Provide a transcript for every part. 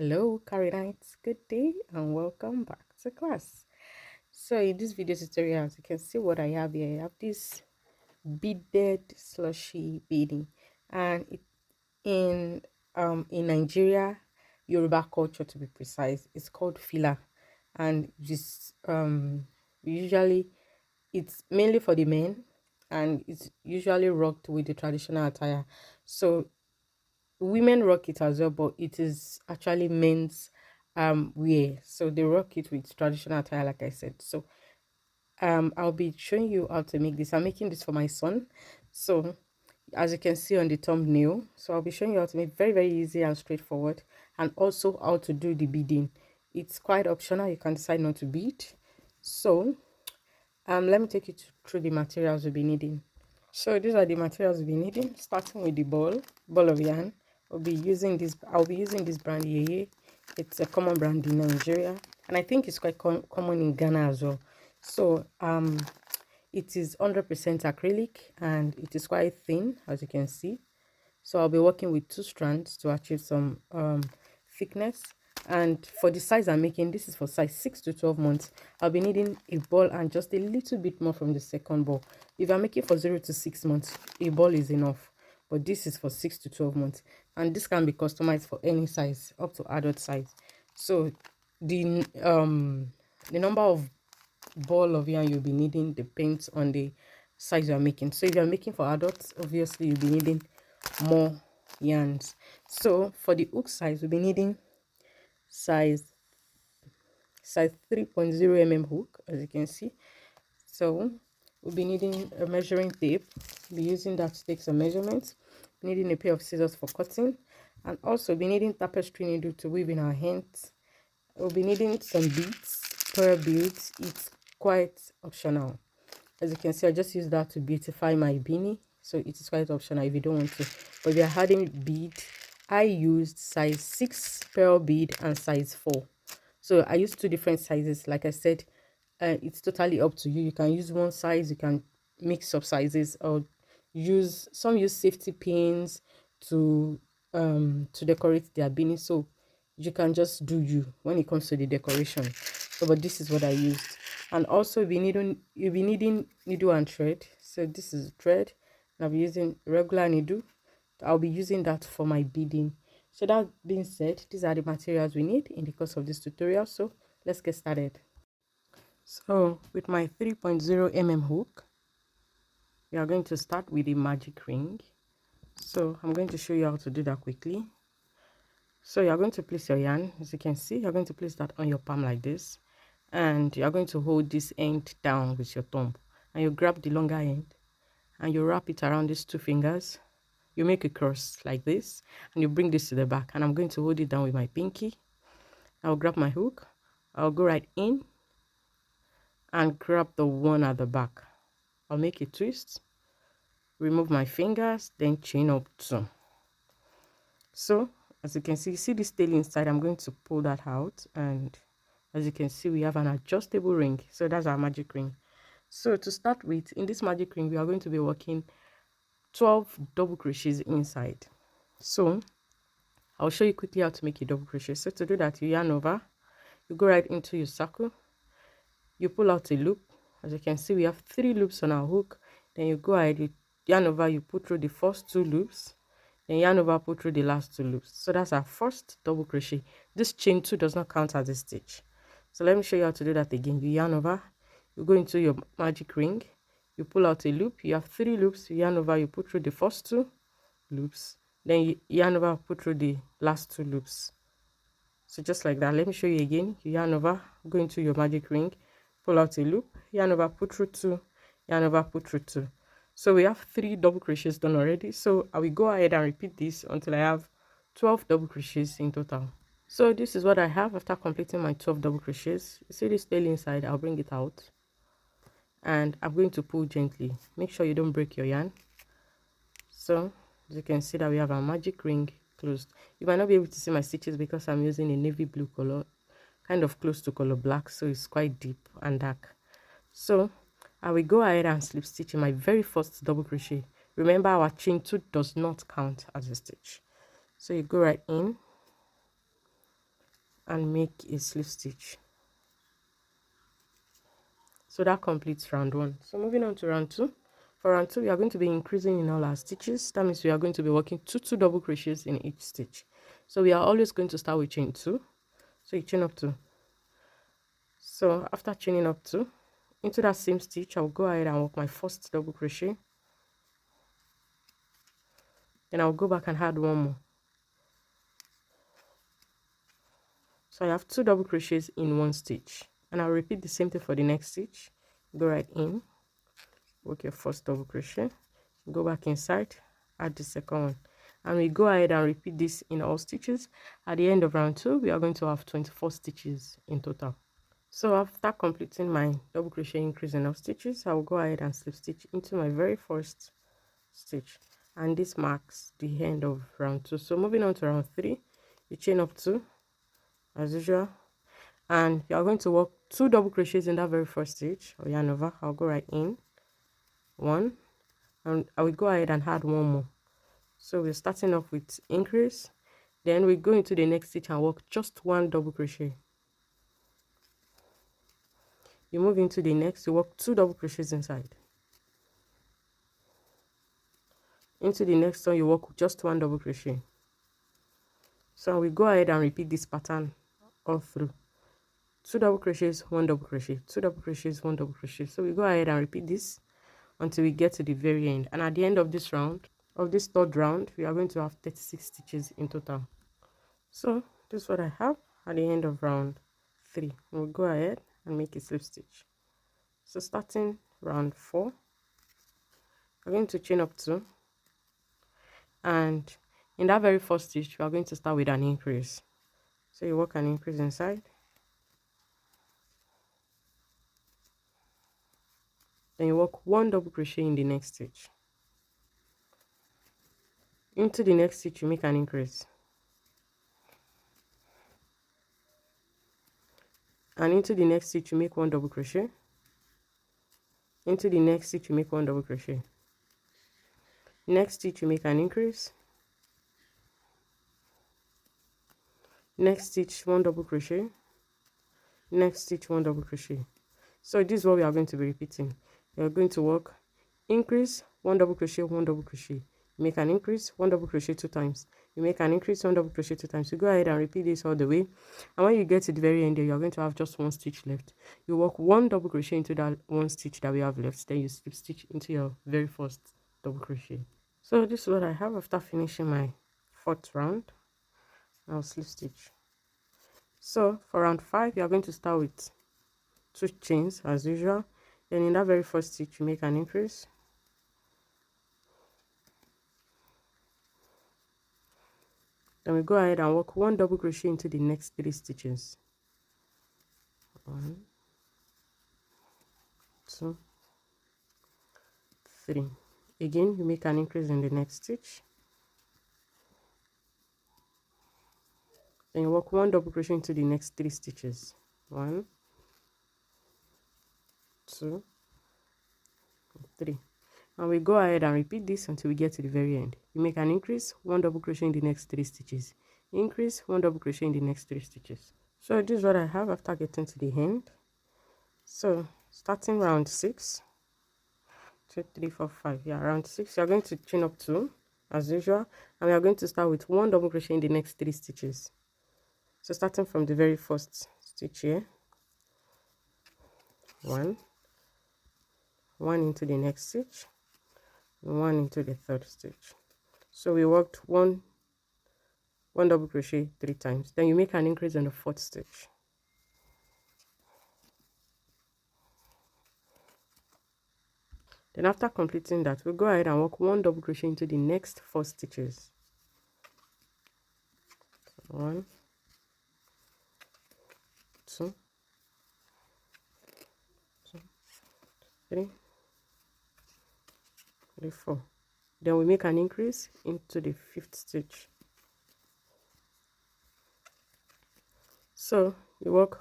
Hello, Carinites. Good day and welcome back to class. So in this video tutorial, as you can see what I have here, I have this beaded slushy beading, and in Nigeria, Yoruba culture to be precise, it's called fila, and just usually it's mainly for the men, and it's usually rocked with the traditional attire. So women rock it as well, but it is actually men's wear. So they rock it with traditional attire, like I said. So I'll be showing you how to make this. I'm making this for my son. So as you can see on the thumbnail, so I'll be showing you how to make very, very easy and straightforward, and also how to do the beading. It's quite optional. You can decide not to bead. So let me take you through the materials we'll be needing. So these are the materials we'll be needing, starting with the ball of yarn. I'll be using this brand Yeye. It's a common brand in Nigeria, and I think it's quite common in Ghana as well. So it is 100% acrylic, and it is quite thin, as you can see. So I'll be working with 2 strands to achieve some thickness. And for the size I'm making, this is for size 6 to 12 months. I'll be needing a ball and just a little bit more from the second ball. If I'm making for 0 to 6 months, a ball is enough, but this is for 6 to 12 months, and this can be customized for any size up to adult size. So the number of ball of yarn you'll be needing depends on the size you're making. So if you're making for adults, obviously you'll be needing more yarns. So for the hook size, we'll be needing size 3.0 mm hook, as you can see. So we'll be needing a measuring tape. We'll be using that to take some measurements. Needing a pair of scissors for cutting, and also be needing tapestry needle to weave in our hands. We'll be needing some beads, pearl beads. It's quite optional. As you can see, I just use that to beautify my beanie, so it is quite optional if you don't want to. But if you're adding bead, I used size 6 pearl bead and size 4. So I used 2 different sizes. Like I said, it's totally up to you. You can use one size, you can mix up sizes, or use safety pins to decorate their beanie. So you can just do you when it comes to the decoration. So but this is what I used. And also you'll be needing needle and thread. So this is thread, and I'll be using regular needle. I'll be using that for my beading. So that being said, these are the materials we need in the course of this tutorial. So let's get started. So with my 3.0 mm hook, we are going to start with a magic ring. So I'm going to show you how to do that quickly. So you're going to place your yarn. As you can see, you're going to place that on your palm like this, and you're going to hold this end down with your thumb, and you grab the longer end and you wrap it around these 2 fingers. You make a cross like this, and you bring this to the back, and I'm going to hold it down with my pinky. I'll grab my hook, I'll go right in and grab the one at the back. I'll make a twist, remove my fingers, then chain up 2. So as you can see this tail inside. I'm going to pull that out, and as you can see, we have an adjustable ring. So that's our magic ring. So to start with, in this magic ring, we are going to be working 12 double crochets inside. So I'll show you quickly how to make a double crochet. So to do that, you yarn over, you go right into your circle, you pull out a loop. As you can see, we have 3 loops on our hook. Then you go ahead, you yarn over, you put through the first 2 loops, then yarn over, put through the last 2 loops. So that's our first double crochet. This chain 2 does not count as a stitch. So let me show you how to do that again. You yarn over, you go into your magic ring, you pull out a loop, you have 3 loops, you yarn over, you put through the first 2 loops, then you yarn over, put through the last 2 loops. So just like that. Let me show you again. You yarn over, go into your magic ring, pull out a loop, yarn over, put through 2, yarn over, put through 2. So we have 3 double crochets done already. So I will go ahead and repeat this until I have 12 double crochets in total. So this is what I have after completing my 12 double crochets. You see this tail inside, I'll bring it out, and I'm going to pull gently. Make sure you don't break your yarn. So as you can see that we have our magic ring closed. You might not be able to see my stitches because I'm using a navy blue color, kind of close to color black, so it's quite deep and dark. So I will go ahead and slip stitch in my very first double crochet. Remember, our chain 2 does not count as a stitch. So you go right in, and make a slip stitch. So that completes round 1. So moving on to round 2. For round 2, we are going to be increasing in all our stitches. That means we are going to be working two double crochets in each stitch. So we are always going to start with chain 2. So you chain up 2. So after chaining up 2, into that same stitch, I'll go ahead and work my first double crochet. Then I'll go back and add one more. So I have 2 double crochets in one stitch, and I'll repeat the same thing for the next stitch. Go right in, work your first double crochet, go back inside, add the second one, and we go ahead and repeat this in all stitches. At the end of round 2, we are going to have 24 stitches in total. So after completing my double crochet increase in all stitches, I will go ahead and slip stitch into my very first stitch, and this marks the end of round 2. So moving on to round 3, you chain up 2 as usual, and you are going to work 2 double crochets in that very first stitch or yarn over. I'll go right in 1, and I will go ahead and add one more. So we're starting off with increase, then we go into the next stitch and work just 1 double crochet. You move into the next, you work 2 double crochets inside. Into the next one, you work just 1 double crochet. So we go ahead and repeat this pattern all through. 2 double crochets, 1 double crochet, 2 double crochets, 1 double crochet. So we go ahead and repeat this until we get to the very end. And at the end of this round, of this third round, we are going to have 36 stitches in total. So this is what I have at the end of round 3. We'll go ahead and make a slip stitch. So starting round 4, we're going to chain up 2, and in that very first stitch, we are going to start with an increase. So you work an increase inside, then you work 1 double crochet in the next stitch. Into the next stitch, you make an increase, and into the next stitch, you make 1 double crochet. Into the next stitch, you make 1 double crochet. Next stitch, you make an increase. Next stitch, 1 double crochet. Next stitch, 1 double crochet. So this is what we are going to be repeating. We are going to work increase, 1 double crochet, 1 double crochet. You make an increase, 1 double crochet 2 times. You make an increase, 1 double crochet 2 times. You go ahead and repeat this all the way, and when you get to the very end, you are going to have just 1 stitch left. You work 1 double crochet into that 1 stitch that we have left, then you slip stitch into your very first double crochet. So this is what I have after finishing my 4th round. I'll slip stitch. So for round 5, you are going to start with 2 chains as usual. Then in that very first stitch, you make an increase. Then we go ahead and work 1 double crochet into the next 3 stitches. 1, 2, 3. Again, you make an increase in the next stitch. Then you work 1 double crochet into the next 3 stitches. 1, 2, 3. And we go ahead and repeat this until we get to the very end. You make an increase, 1 double crochet in the next 3 stitches. Increase, 1 double crochet in the next 3 stitches. So this is what I have after getting to the end. So starting round 6, 2, 3, 4, 5. Yeah, round 6, you are going to chain up 2 as usual, and we are going to start with 1 double crochet in the next 3 stitches. So starting from the very first stitch here, 1 into the next stitch, 1 into the 3rd stitch. So we worked 1 double crochet 3 times. Then you make an increase in the 4th stitch. Then after completing that, we'll go ahead and work 1 double crochet into the next 4 stitches. 1, 2, 3, 4. Then we make an increase into the 5th stitch. So you work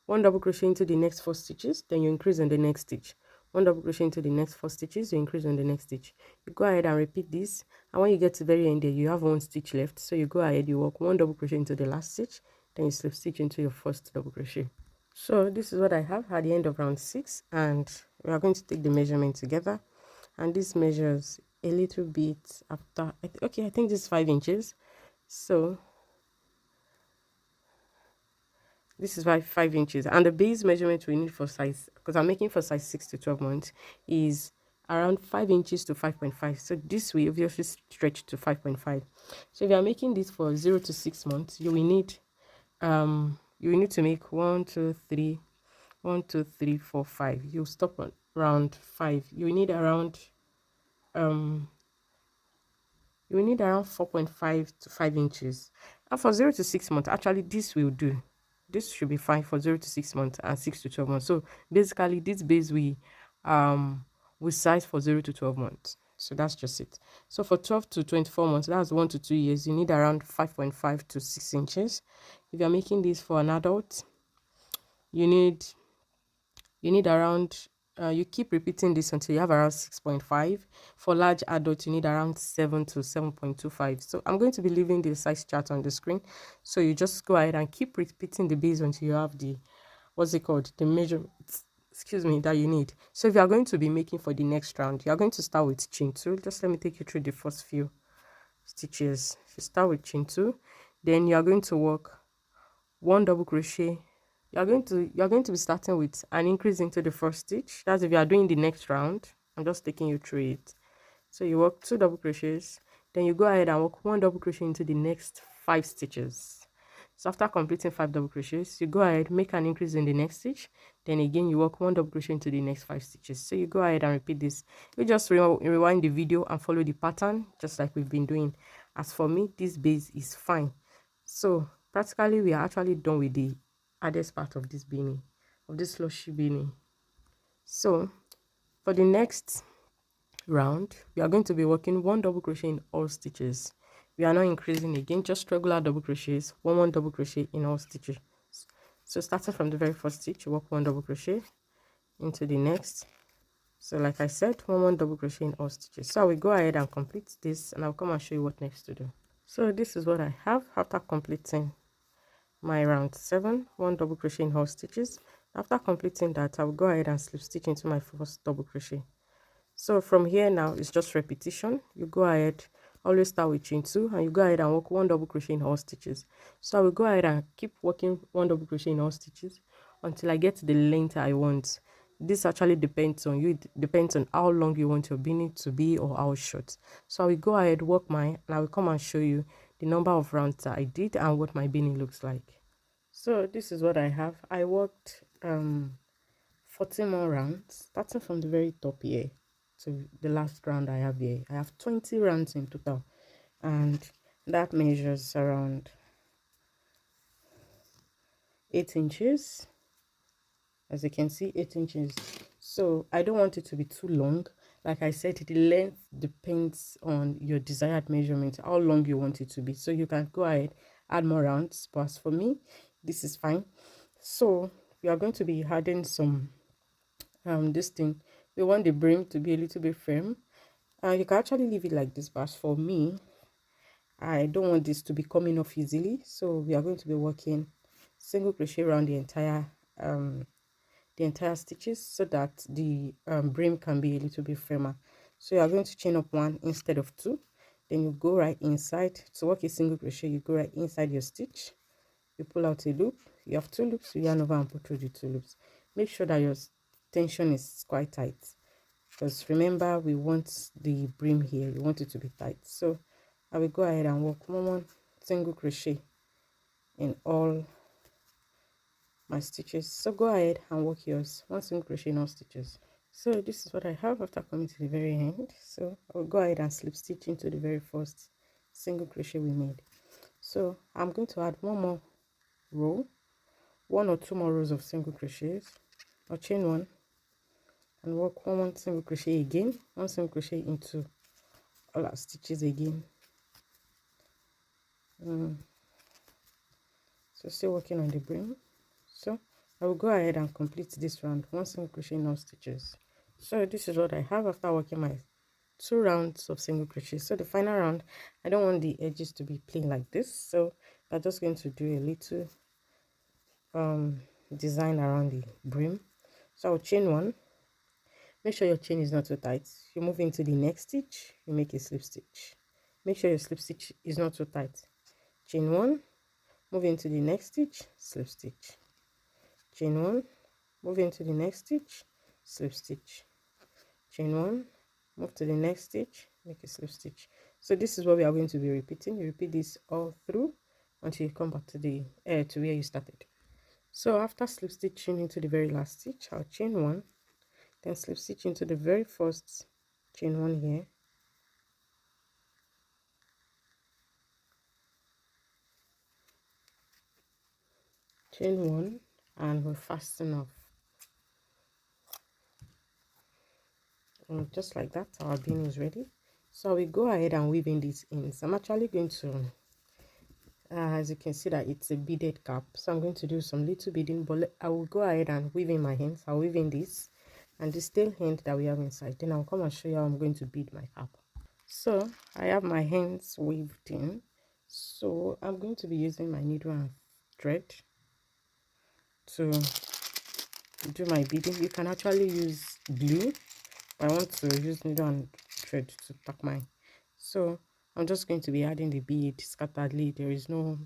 1 double crochet into the next 4 stitches, then you increase in the next stitch. 1 double crochet into the next 4 stitches, you increase on the next stitch. You go ahead and repeat this, and when you get to the very end there, you have 1 stitch left. So you go ahead, you work 1 double crochet into the last stitch, then you slip stitch into your first double crochet. So this is what I have at the end of round 6, and we are going to take the measurement together, and this measures a little bit after. Okay, I think this is 5 inches. So this is 5 inches, and the base measurement we need for size, because I'm making for size 6 to 12 months, is around 5 inches to 5.5. So this will obviously stretch to 5.5. So if you are making this for 0 to 6 months, you will need to make 1 2 3 1 2 3 4 5. You stop on round 5. You need around 4.5 to 5 inches. And for 0 to 6 months, actually this will do. This should be fine for 0 to 6 months and 6 to 12 months. So basically this base we size for 0 to 12 months. So that's just it. So for 12 to 24 months, that's 1 to 2 years, you need around 5.5 to 6 inches. If you're making this for an adult, you need around you keep repeating this until you have around 6.5. For large adults, you need around 7 to 7.25. So I'm going to be leaving the size chart on the screen, so you just go ahead and keep repeating the base until you have the the measurements, excuse me, that you need. So if you are going to be making for the next round, you are going to start with chain 2. Just let me take you through the first few stitches. You start with chain 2, then you are going to work 1 double crochet. You're going to be starting with an increase into the first stitch. That's if you are doing the next round. I'm just taking you through it. So you work 2 double crochets, then you go ahead and work 1 double crochet into the next 5 stitches. So after completing 5 double crochets, you go ahead, make an increase in the next stitch, then again you work 1 double crochet into the next 5 stitches. So you go ahead and repeat this. You just rewind the video and follow the pattern just like we've been doing. As for me, this base is fine. So practically we are actually done with the hardest part of this beanie, of this slouchy beanie. So for the next round, we are going to be working 1 double crochet in all stitches. We are not increasing again, just regular double crochets, 1 double crochet in all stitches. So starting from the very first stitch, you work 1 double crochet into the next. So like I said, 1 double crochet in all stitches. So I will go ahead and complete this, and I'll come and show you what next to do. So this is what I have after completing my round 7, 1 double crochet in all stitches. After completing that, I will go ahead and slip stitch into my first double crochet. So from here now, it's just repetition. You go ahead, always start with chain 2, and you go ahead and work 1 double crochet in all stitches. So I will go ahead and keep working 1 double crochet in all stitches until I get to the length I want. This actually depends on you. It depends on how long you want your beanie to be or how short. So I will go ahead, work mine, and I will come and show you the number of rounds that I did and what my beanie looks like. So this is what I have. I worked 14 more rounds, starting from the very top here to the last round I have here. I have 20 rounds in total, and that measures around 8 inches. As you can see, 8 inches. So I don't want it to be too long. Like I said, the length depends on your desired measurement, how long you want it to be. So you can go ahead, add more rounds, but as for me, this is fine. So we are going to be adding some this thing. We want the brim to be a little bit firm, and you can actually leave it like this, but as for me, I don't want this to be coming off easily. So we are going to be working single crochet around the entire stitches, so that the brim can be a little bit firmer. So you are going to chain up 1 instead of 2, then you go right inside. To work a single crochet, you go right inside your stitch, you pull out a loop, you have 2 loops, you yarn over and pull through the 2 loops. Make sure that your tension is quite tight, because remember, we want the brim here, we want it to be tight. So I will go ahead and work 1 single crochet in all my stitches. So go ahead and work yours, 1 single crochet in all stitches. So this is what I have after coming to the very end. So I'll go ahead and slip stitch into the very first single crochet we made. So I'm going to add 1 more row, 1 or 2 more rows of single crochets. I'll chain 1 and work 1 single crochet again, 1 single crochet into all our stitches again. So still working on the brim. So I will go ahead and complete this round, 1 single crochet in all stitches. So this is what I have after working my 2 rounds of single crochet. So the final round, I don't want the edges to be plain like this, so I'm just going to do a little design around the brim. So I'll chain one. Make sure your chain is not too tight. You move into the next stitch, you make a slip stitch. Make sure your slip stitch is not too tight. Chain one, move into the next stitch, slip stitch. Chain one, move into the next stitch, slip stitch. Chain one, move to the next stitch, make a slip stitch. So this is what we are going to be repeating. You repeat this all through until you come back to the to where you started. So after slip stitching into the very last stitch, I'll chain one, then slip stitch into the very first, chain one here, chain one, and we'll fasten off. And just like that, our beanie is ready. So we go ahead and weave in these ends. I'm actually going to as you can see that it's a beaded cap, so I'm going to do some little beading, but I will go ahead and weave in my hands. I'll weave in this and this tail end that we have inside, then I'll come and show you how I'm going to bead my cap. So I have my hands weaved in, so I'm going to be using my needle and thread to do my beading. You can actually use glue. I want to use needle and thread to tack mine. So I'm just going to be adding the bead scatteredly. There is no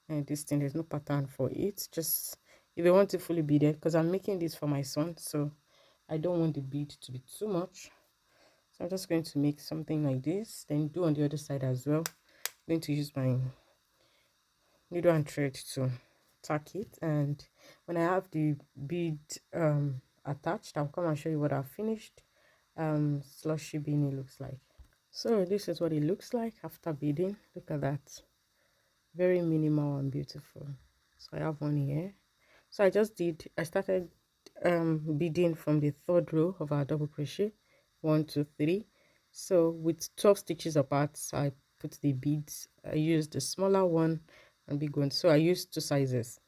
this thing, there's no pattern for it. Just if you want to fully beaded, because I'm making this for my son, so I don't want the bead to be too much. So I'm just going to make something like this, then do on the other side as well. I'm going to use my needle and thread to tack it, and when I have the bead attached, I'll come and show you what I've finished slushy beanie looks like. So this is what it looks like after beading. Look at that, very minimal and beautiful. So I have one here. So I started beading from the third row of our double crochet, 1 2 3. So with 12 stitches apart, I put the beads. I used the smaller one and big one, so I used two sizes.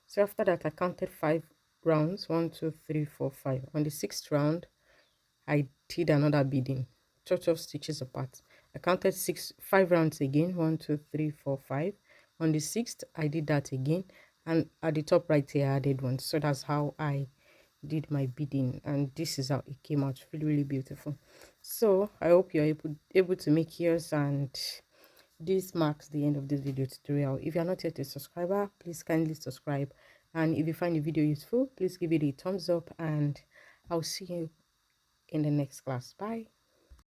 So after that, I counted 5 rounds, 1 2 3 4 5. On the 6th round, I did another beading, 12 stitches apart. I counted 5 rounds again, 1 2 3 4 5. On the 6th, I did that again, and at the top right here I added one. So that's how I did my beading, and this is how it came out, really beautiful. So I hope you're able to make yours, and this marks the end of this video tutorial. If you're not yet a subscriber, please kindly subscribe, and if you find the video useful, please give it a thumbs up, and I'll see you in the next class. Bye.